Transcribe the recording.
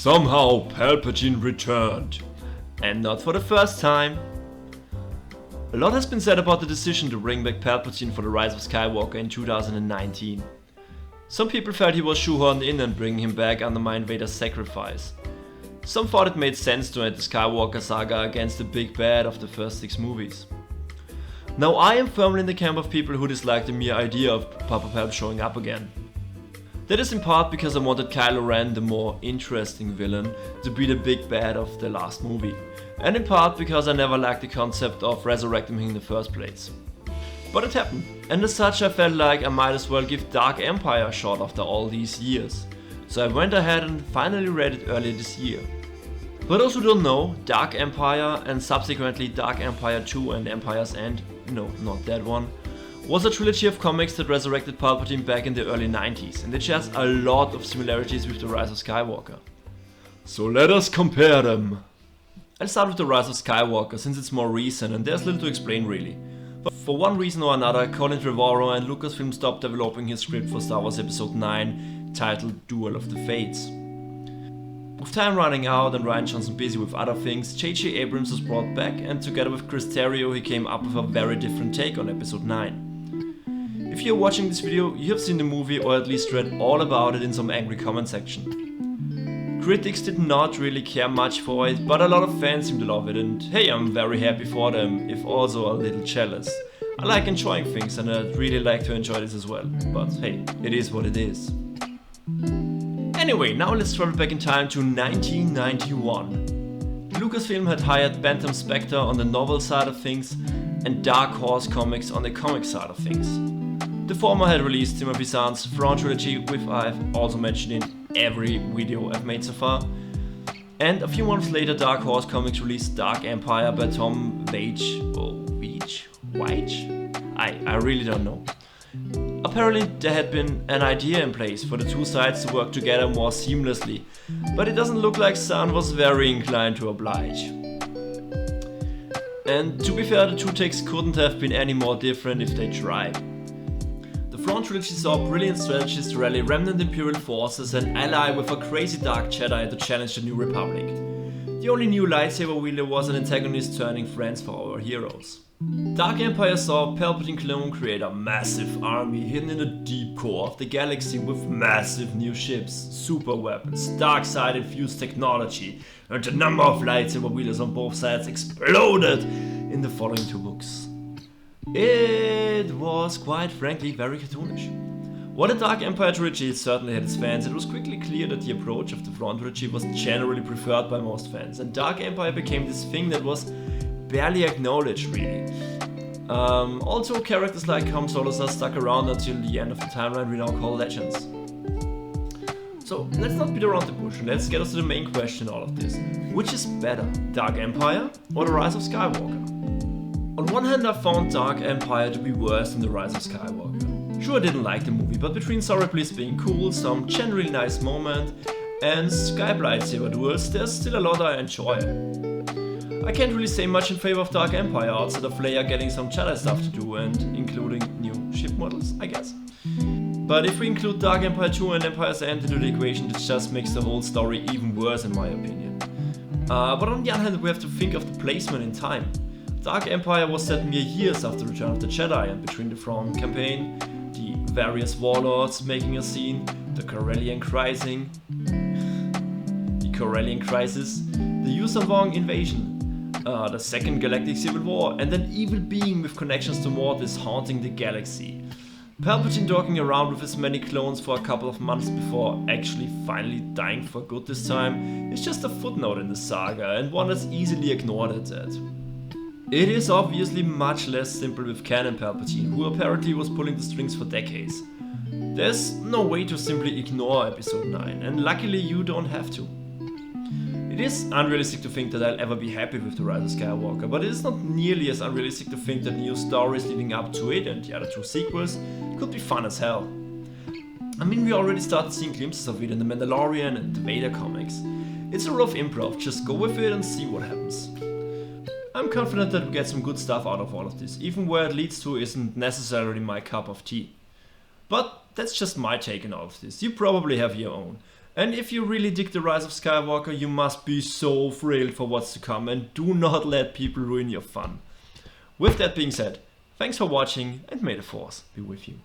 Somehow Palpatine returned. And not for the first time. A lot has been said about the decision to bring back Palpatine for The Rise of Skywalker in 2019. Some people felt he was shoehorned in and bringing him back undermined Vader's sacrifice. Some thought it made sense to end the Skywalker saga against the big bad of the first 6 movies. Now I am firmly in the camp of people who dislike the mere idea of Papa Palp showing up again. That is in part because I wanted Kylo Ren, the more interesting villain, to be the big bad of the last movie, and in part because I never liked the concept of resurrecting him in the first place. But it happened, and as such I felt like I might as well give Dark Empire a shot after all these years. So I went ahead and finally read it earlier this year. For those who don't know, Dark Empire and subsequently Dark Empire 2 and Empire's End, no, not that one, was a trilogy of comics that resurrected Palpatine back in the early 90s, and it shares a lot of similarities with The Rise of Skywalker. So let us compare them! I'll start with The Rise of Skywalker since it's more recent and there's little to explain really. But for one reason or another, Colin Trevorrow and Lucasfilm stopped developing his script for Star Wars Episode 9, titled Duel of the Fates. With time running out and Rian Johnson busy with other things, J.J. Abrams was brought back, and together with Chris Terrio he came up with a very different take on Episode 9. If you're watching this video, you have seen the movie or at least read all about it in some angry comment section. Critics did not really care much for it, but a lot of fans seem to love it, and hey, I'm very happy for them, if also a little jealous. I like enjoying things and I'd really like to enjoy this as well, but hey, it is what it is. Anyway, now let's travel back in time to 1991. Lucasfilm had hired Bantam Spectre on the novel side of things and Dark Horse Comics on the comic side of things. The former had released Timothy Zahn's Thrawn Trilogy, which I've also mentioned in every video I've made so far. And a few months later Dark Horse Comics released Dark Empire by Tom Veitch. I really don't know. Apparently there had been an idea in place for the two sides to work together more seamlessly, but it doesn't look like Zahn was very inclined to oblige. And to be fair, the two takes couldn't have been any more different if they tried. The Thrawn Trilogy saw brilliant strategists rally remnant Imperial forces and ally with a crazy Dark Jedi to challenge the New Republic. The only new lightsaber wielder was an antagonist turning friends for our heroes. Dark Empire saw Palpatine clone create a massive army hidden in the deep core of the galaxy with massive new ships, super weapons, dark side infused technology, and the number of lightsaber wielders on both sides exploded in the following 2 books. It was quite frankly very cartoonish. While the Dark Empire trilogy certainly had its fans, it was quickly clear that the approach of the Thrawn trilogy was generally preferred by most fans, and Dark Empire became this thing that was barely acknowledged really. Also characters like Han Solo stuck around until the end of the timeline we now call legends. So let's not beat around the bush and let's get us to the main question in all of this. Which is better, Dark Empire or The Rise of Skywalker? On one hand I found Dark Empire to be worse than The Rise of Skywalker. Sure, I didn't like the movie, but between Sorry Please being cool, some generally nice moment, and Skype lightsaber duels, there's still a lot I enjoy. I can't really say much in favor of Dark Empire outside of Leia getting some Jedi stuff to do and including new ship models, I guess. But if we include Dark Empire 2 and Empire's End into the equation, this just makes the whole story even worse in my opinion. But on the other hand, we have to think of the placement in time. Dark Empire was set mere years after Return of the Jedi and between the Thrawn campaign, the various warlords making a scene, the Corellian Crisis, the Yuuzhan Vong invasion, the Second Galactic Civil War, and an evil being with connections to Mortis haunting the galaxy. Palpatine dorking around with his many clones for a couple of months before actually finally dying for good this time is just a footnote in the saga and one that's easily ignored at that. It is obviously much less simple with Canon Palpatine, who apparently was pulling the strings for decades. There's no way to simply ignore Episode 9, and luckily you don't have to. It is unrealistic to think that I'll ever be happy with The Rise of Skywalker, but it is not nearly as unrealistic to think that new stories leading up to it and the other 2 sequels could be fun as hell. I mean, we already started seeing glimpses of it in The Mandalorian and the Vader comics. It's a rough improv, just go with it and see what happens. I'm confident that we get some good stuff out of all of this, even where it leads to isn't necessarily my cup of tea. But that's just my take on all of this, you probably have your own. And if you really dig the Rise of Skywalker, you must be so thrilled for what's to come, and do not let people ruin your fun. With that being said, thanks for watching, and may the Force be with you.